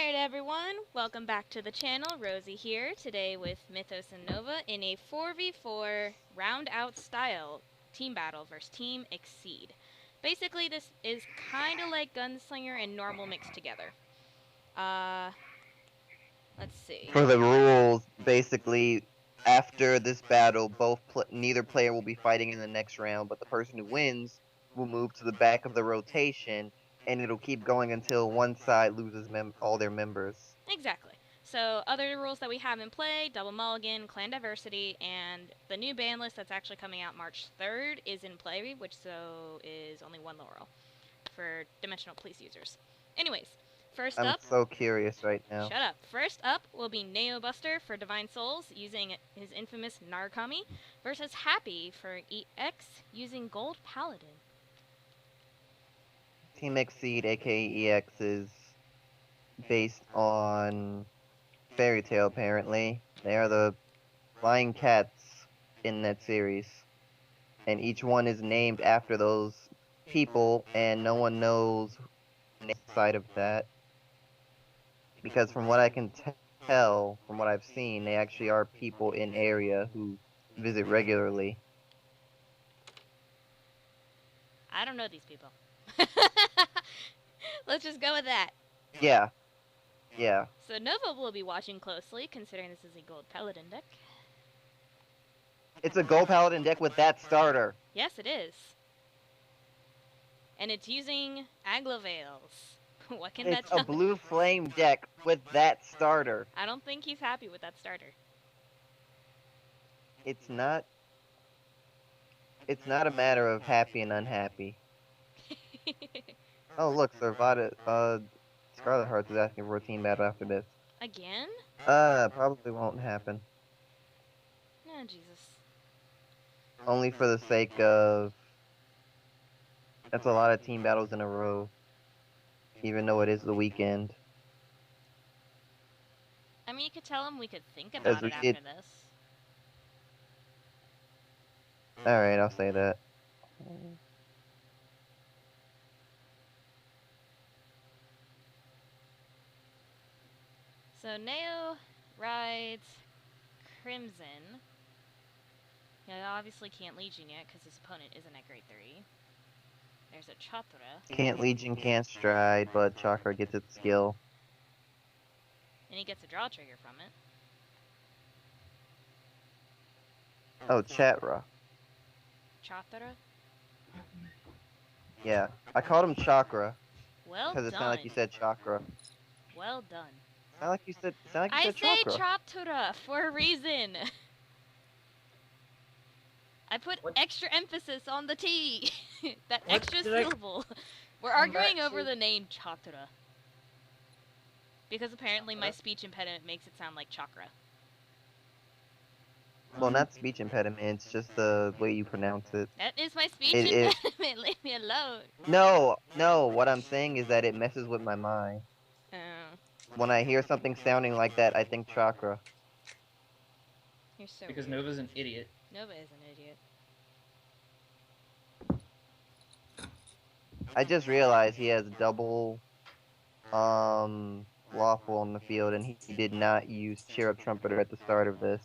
Alright everyone, welcome back to the channel. Rosie here, today with Mythos and Nova in a 4v4 round out style team battle versus Team Exceed. Basically this is kind of like Gunslinger and Normal mixed together. Let's see. For the rules, basically, after this battle, neither player will be fighting in the next round, but the person who wins will move to the back of the rotation, and it'll keep going until one side loses all their members. Exactly. So other rules that we have in play, double mulligan, clan diversity, and the new ban list that's actually coming out March 3rd is in play, which so is only one Laurel for Dimensional Police users. Anyways, first up... I'm so curious right now. Shut up. First up will be NeoBuster for Divine Souls using his infamous Narukami versus Happy for EX using Gold Paladin. Team Exceed, aka EX, is based on Fairy Tail, apparently. They are the flying cats in that series. And each one is named after those people, and no one knows the side of that. Because from what I can tell, from what I've seen, they actually are people in area who visit regularly. I don't know these people. Let's just go with that. Yeah. Yeah. So Nova will be watching closely, considering this is a Gold Paladin deck. It's a Gold Paladin deck with that starter. Yes, it is. And it's using Aglavales. What can that tell me? It's a blue flame deck with that starter. I don't think he's happy with that starter. It's not a matter of happy and unhappy. Oh look, Scarlet Hearts is asking for a team battle after this. Again? Probably won't happen. Oh, Jesus. Only for the sake of... That's a lot of team battles in a row. Even though it is the weekend. I mean, you could tell him we could think about it after this. Alright, I'll say that. So Neo rides Crimson. He obviously can't Legion yet because his opponent isn't at grade 3. There's a Shotaro. Can't Legion, can't Stride, but Chakra gets its skill. And he gets a draw trigger from it. Oh, Chatra. Shotaro? Yeah, I called him Chakra. Well done. Because it sounded like you said Chakra. Well done. Sound like you said Chakra. I say Chotara for a reason. I put extra emphasis on the T. That extra syllable. We're arguing over the name Chotara. Because apparently my speech impediment makes it sound like chakra. Well, not speech impediment, it's just the way you pronounce it. That is my speech impediment, leave me alone. No, what I'm saying is that it messes with my mind. Oh. When I hear something sounding like that, I think chakra. You're so because weird. Nova's an idiot. Nova is an idiot. I just realized he has double lawful on the field, and he did not use Cheer Up Trumpeter at the start of this.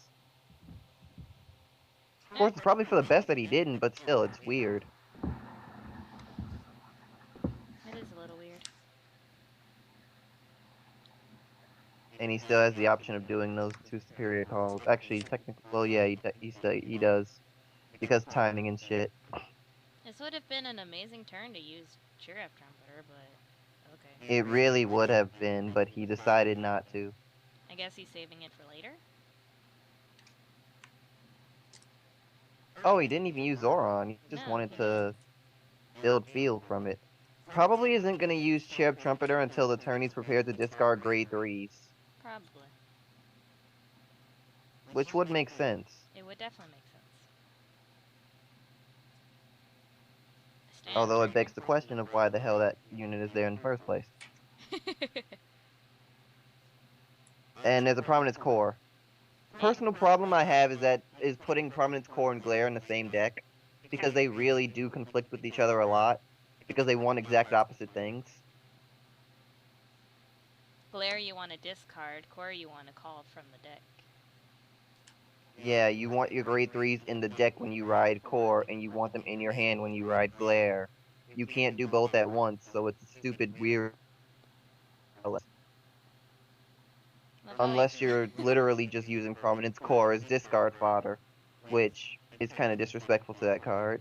Of course, it's probably for the best that he didn't, but still, it's weird. It is a little weird. And he still has the option of doing those two superior calls. Actually, technically, well, yeah, he does. Because timing and shit. This would have been an amazing turn to use Cheer Up Trumpeter, but okay. It really would have been, but he decided not to. I guess he's saving it for later? Oh, he didn't even use Zoran. He just wanted to build field from it. Probably isn't going to use Cheer Up Trumpeter until the turn he's prepared to discard grade 3s. Probably. Which would make sense. It would definitely make sense. Although it begs the question of why the hell that unit is there in the first place. And there's a Prominence Core. Personal problem I have is putting Prominence Core and Glare in the same deck. Because they really do conflict with each other a lot. Because they want exact opposite things. Glare you want to discard, Core you want to call from the deck. Yeah, you want your grade 3s in the deck when you ride Core, and you want them in your hand when you ride Glare. You can't do both at once, so it's a stupid, weird... Unless you're literally just using Prominence Core as discard fodder, which is kind of disrespectful to that card.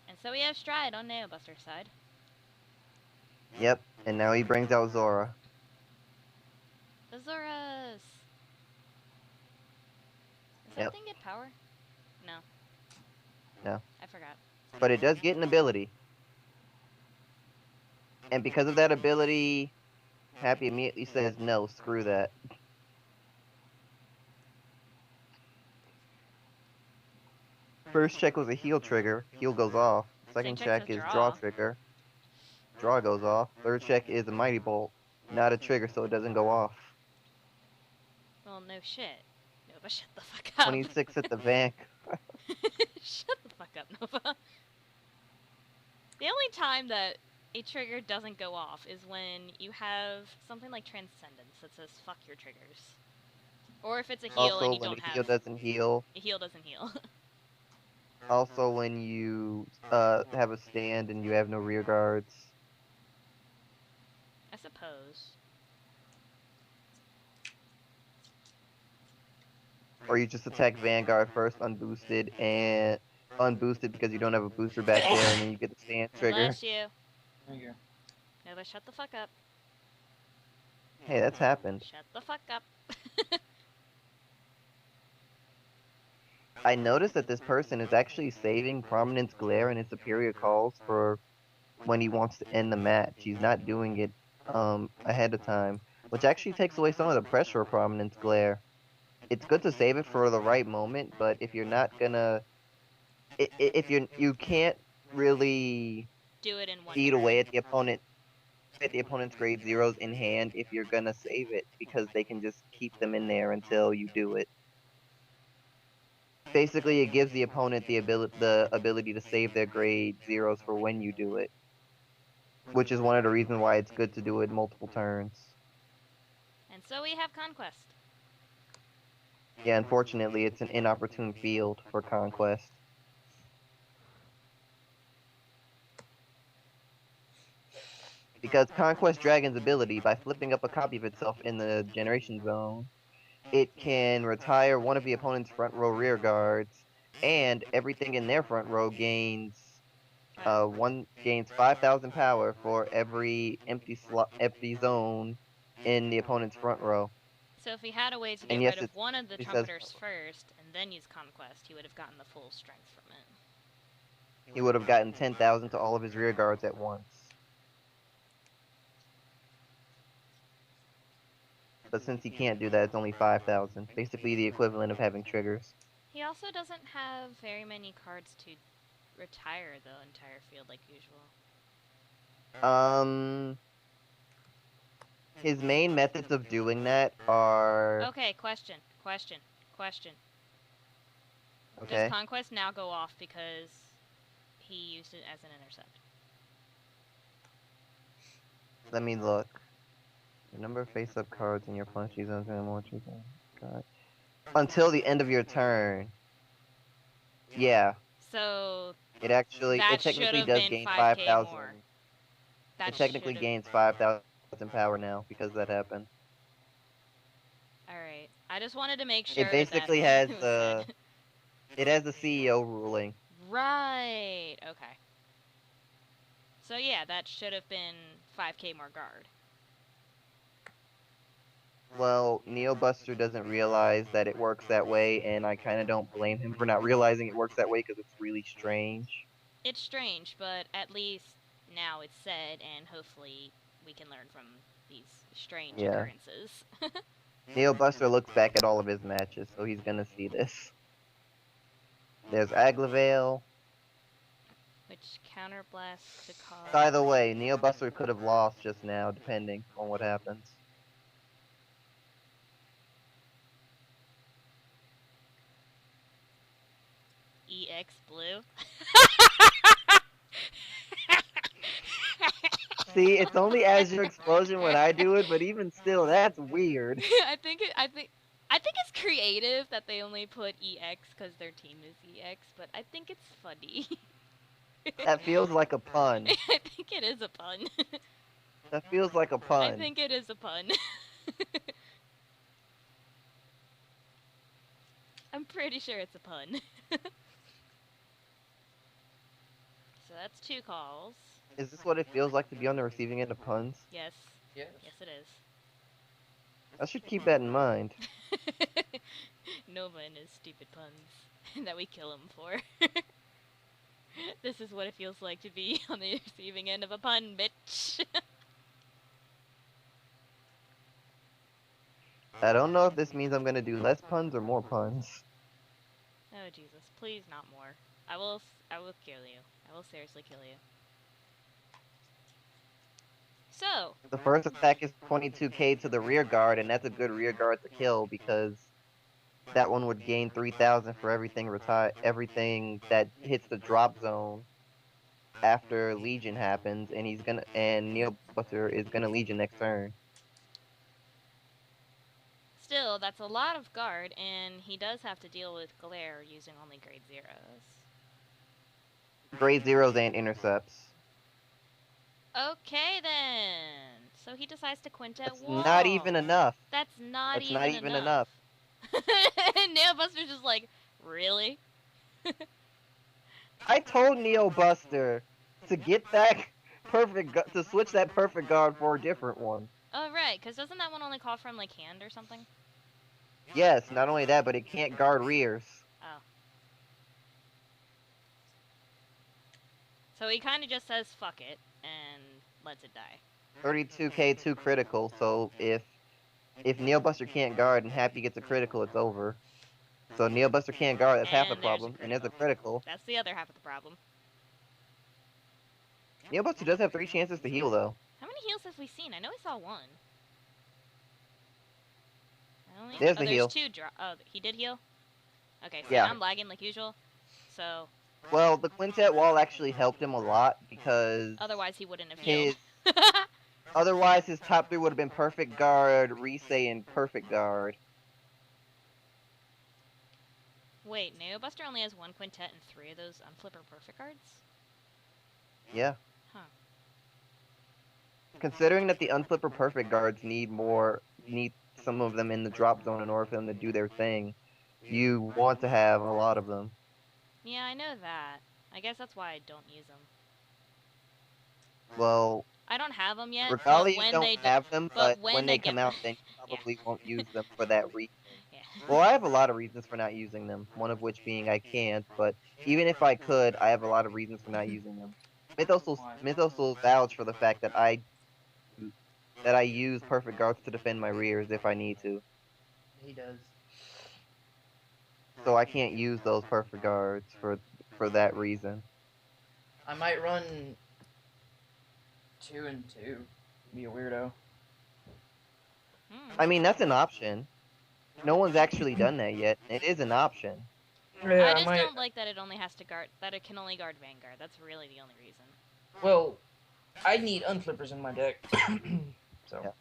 And so we have Stride on NeoBuster's side. Yep, and now he brings out Zora. Azuras! Does that thing get power? No. No. I forgot. But it does get an ability. And because of that ability, Happy immediately says, no, screw that. First check was a heal trigger. Heal goes off. Second check is draw trigger. Draw goes off. Third check is a Mighty Bolt. Not a trigger, so it doesn't go off. Well, no shit. Nova, shut the fuck up. 26 at the bank. Shut the fuck up, Nova. The only time that a trigger doesn't go off is when you have something like Transcendence that says fuck your triggers. Or if it's a heal Also, and you when don't a have... heal doesn't heal. A heal doesn't heal. Also, when you have a stand and you have no rear guards. I suppose. Or you just attack Vanguard first unboosted and unboosted because you don't have a booster back there, and then you get the stand trigger. Bless you. Thank you. Nova, shut the fuck up. Hey, that's happened. Shut the fuck up. I noticed that this person is actually saving Prominence Glare in his superior calls for when he wants to end the match. He's not doing it ahead of time, which actually takes away some of the pressure of Prominence Glare. It's good to save it for the right moment, but if you're not gonna... If you can't really Do it in one eat turn. away at the opponent's grade 0s in hand if you're gonna save it, because they can just keep them in there until you do it. Basically, it gives the opponent the ability to save their grade 0s for when you do it, which is one of the reasons why it's good to do it multiple turns. And so we have Conquest. Yeah, unfortunately, it's an inopportune field for Conquest. Because Conquest Dragon's ability, by flipping up a copy of itself in the Generation Zone, it can retire one of the opponent's front row rear guards, and everything in their front row gains 5,000 power for every empty zone in the opponent's front row. So if he had a way to get rid of one of the trumpeters first and then use Conquest, he would have gotten the full strength from it. He would have gotten 10,000 to all of his rear guards at once. But since he can't do that, it's only 5,000. Basically the equivalent of having triggers. He also doesn't have very many cards to retire the entire field like usual. His main methods of doing that are... Okay, question. Okay. Does Conquest now go off because he used it as an intercept? Let me look. The number of face-up cards in your punch zones and more card. Until the end of your turn. Yeah. So it technically does gain 5,000. It technically gains 5,000 power now because that happened. Alright. I just wanted to make sure it basically has the it has the CEO ruling. Right. Okay. So yeah, that should have been 5k more guard. Well, NeoBuster doesn't realize that it works that way, and I kind of don't blame him for not realizing it works that way because it's really strange. It's strange, but at least now it's said, and hopefully we can learn from these strange occurrences. NeoBuster looks back at all of his matches, so he's gonna see this. There's Aglavale. Which counterblast to cause... By the way, NeoBuster could have lost just now, depending on what happens. EX Blue. See, it's only as your explosion when I do it, but even still, that's weird. I think it's creative that they only put EX because their team is EX, but I think it's funny. That feels like a pun. I think it is a pun. That feels like a pun. I think it is a pun. I'm pretty sure it's a pun. So that's 2 calls. Is this what it feels like to be on the receiving end of puns? Yes. Yes. Yes, it is. I should keep that in mind. Nova and his stupid puns that we kill him for. This is what it feels like to be on the receiving end of a pun, bitch. I don't know if this means I'm gonna do less puns or more puns. Oh Jesus, please not more. I will kill you. I will seriously kill you. So, The first attack is 22k to the rear guard, and that's a good rear guard to kill because that one would gain 3,000 for everything that hits the drop zone after Legion happens, and NeoBuster is gonna Legion next turn. still, that's a lot of guard, and he does have to deal with glare using only grade 0s. Grade 0s and intercepts. Okay then. So he decides to quintet That's wall. not even enough. That's not That's even not even enough. NeoBuster's just like, really? I told NeoBuster to get that to switch that perfect guard for a different one. Oh right, because doesn't that one only call from like hand or something? Yes, not only that, but it can't guard rears. Oh. So he kind of just says fuck it and lets it die. 32k 2 critical, so if NeoBuster can't guard and Happy gets a critical, it's over. So NeoBuster can't guard, that's half the And there's a problem, and there's a critical. That's the other half of the problem. NeoBuster does have 3 chances to heal, though. How many heals have we seen? I know we saw one. There's the heal. 2 oh, he did heal? Okay, so Yeah. I'm lagging like usual. So, Well, the quintet wall actually helped him a lot because otherwise he wouldn't have healed. otherwise his top 3 would have been perfect guard, Risei, and perfect guard. Wait, NeoBuster only has 1 quintet and 3 of those unflipper perfect guards? Yeah. Huh. Considering that the unflipper perfect guards need some of them in the drop zone in order for them to do their thing, you want to have a lot of them. Yeah, I know that. I guess that's why I don't use them. Well, I don't have them yet. Rosalia but when don't they have them, but when when they they come get- out, then you probably won't use them for that reason. Yeah. Well, I have a lot of reasons for not using them, one of which being I can't, but even if I could, I have a lot of reasons for not using them. Mythos will vouch for the fact that I use perfect guards to defend my rears if I need to. He does. So I can't use those perfect guards for that reason. I might run 2 and 2. Be a weirdo. I mean, that's an option. No one's actually done that yet. It is an option. Yeah, I just don't like that it only has to guard, that it can only guard Vanguard. That's really the only reason. Well, I need unflippers in my deck. So. Yeah.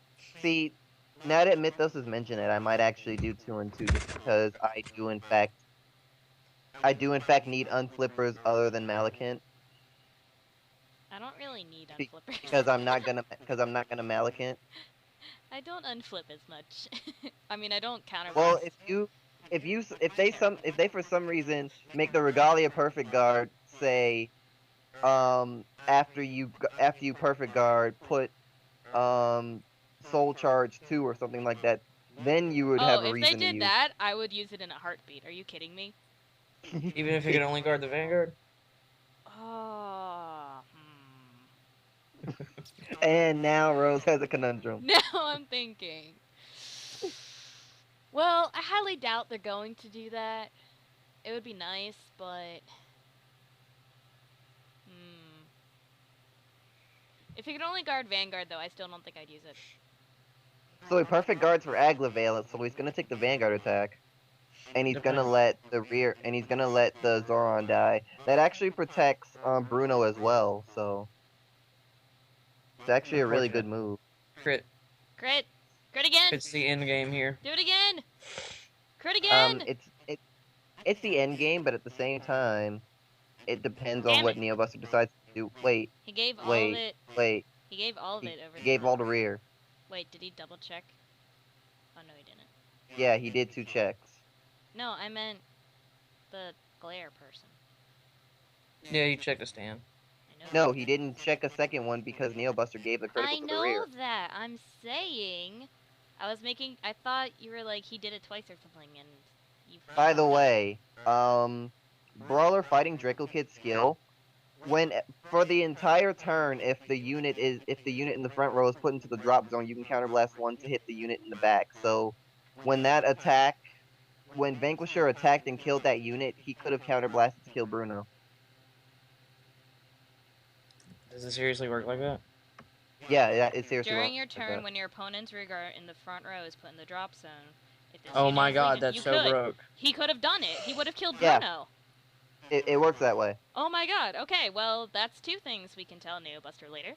See, now that Mythos has mentioned it, I might actually do 2 and 2 just because I do in fact need unflippers other than Malekith I don't really need unflippers. because I'm not gonna Malekith. I don't unflip as much. I mean, I don't counter. Well, if they for some reason make the Rosalia perfect guard say, after you perfect guard put Soul Charge 2 or something like that, then you would have a reason to use. If they did that, I would use it in a heartbeat. Are you kidding me? Even if you can only guard the Vanguard? Oh. And now Rose has a conundrum. Now I'm thinking. Well, I highly doubt they're going to do that. It would be nice, but... If you could only guard Vanguard, though, I still don't think I'd use it. So he perfect guards for Aglavalent, so he's gonna take the Vanguard attack. And he's gonna let the Zoran die. That actually protects Bruno as well, so... It's actually a really good move. Crit. Crit. Crit again. It's the end game here. Do it again. Crit again. It's the end game, but at the same time, it depends on Damn what it. NeoBuster decides to do. Wait, He gave all of wait, it. wait. He gave all of it over. He gave all the rear. Wait, did he double check? Oh no, he didn't. Yeah, he did 2 checks. No, I meant the glare person. Yeah, you check the stand. I know. No, he didn't check a second one because NeoBuster gave the critical I to the rear. know that. I'm saying, I thought you were like he did it twice or something, and you. By the way, Brawler fighting Draco Kid's skill, for the entire turn, if the unit in the front row is put into the drop zone, you can counterblast 1 to hit the unit in the back. So, when Vanquisher attacked and killed that unit, he could have counterblasted to kill Bruno. Does it seriously work like that? Yeah, it seriously During your works like turn, that. when your opponent's rigger in the front row is put in the drop zone, if this Oh unit my is god, legion, that's you so could. broke. He could have done it. He would have killed Yeah. Bruno. It works that way. Oh my god. Okay, well, that's 2 things we can tell NeoBuster later.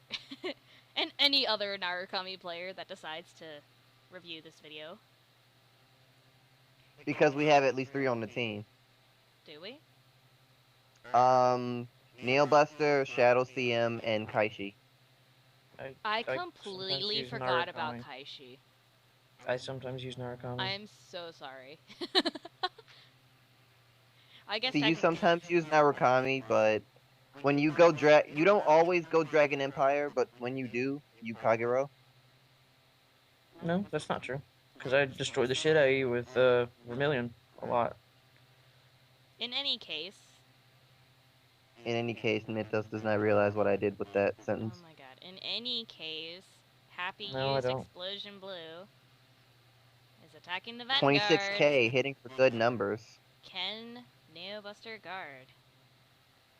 And any other Narukami player that decides to review this video. Because we have at least 3 on the team. Do we? NeoBuster, Shadow CM, and Kaishi. I sometimes completely use forgot about Narukami. Kaishi. I sometimes use Narukami. I'm so sorry. I guess See, you sometimes use Narukami, but when you go you don't always go Dragon Empire, but when you do, you Kagero. No, that's not true. Because I destroyed the shit out of you with Vermilion a lot. in any case. In any case, Mythos does not realize what I did with that Oh sentence. my god. In any case, Happy No, I used don't. Explosion Blue. Is attacking the Vanguard. 26k, hitting for good numbers. Can NeoBuster guard?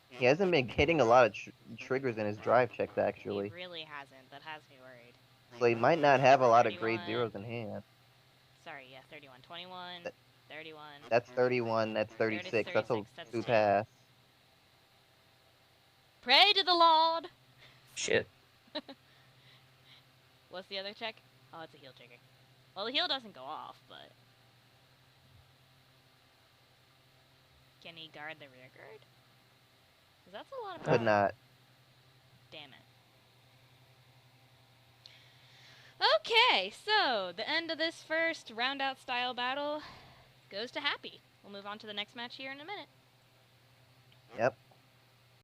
He hasn't been hitting a lot of triggers in his drive checks, actually. He really hasn't. That has me worried. So he might not have a lot of 31. grade zeros in hand. Sorry, yeah, 31. 21, 31. That's 31, that's 36, that's a 36, that's 2 2. pass. Pray to the Lord! Shit. What's the other check? Oh, it's a heal trigger. Well, the heal doesn't go off, but... Can he guard the rear guard? 'Cause that's a lot of Could power. not. Damn it. Okay, so the end of this first round-out style battle goes to Happy. We'll move on to the next match here in a minute. Yep.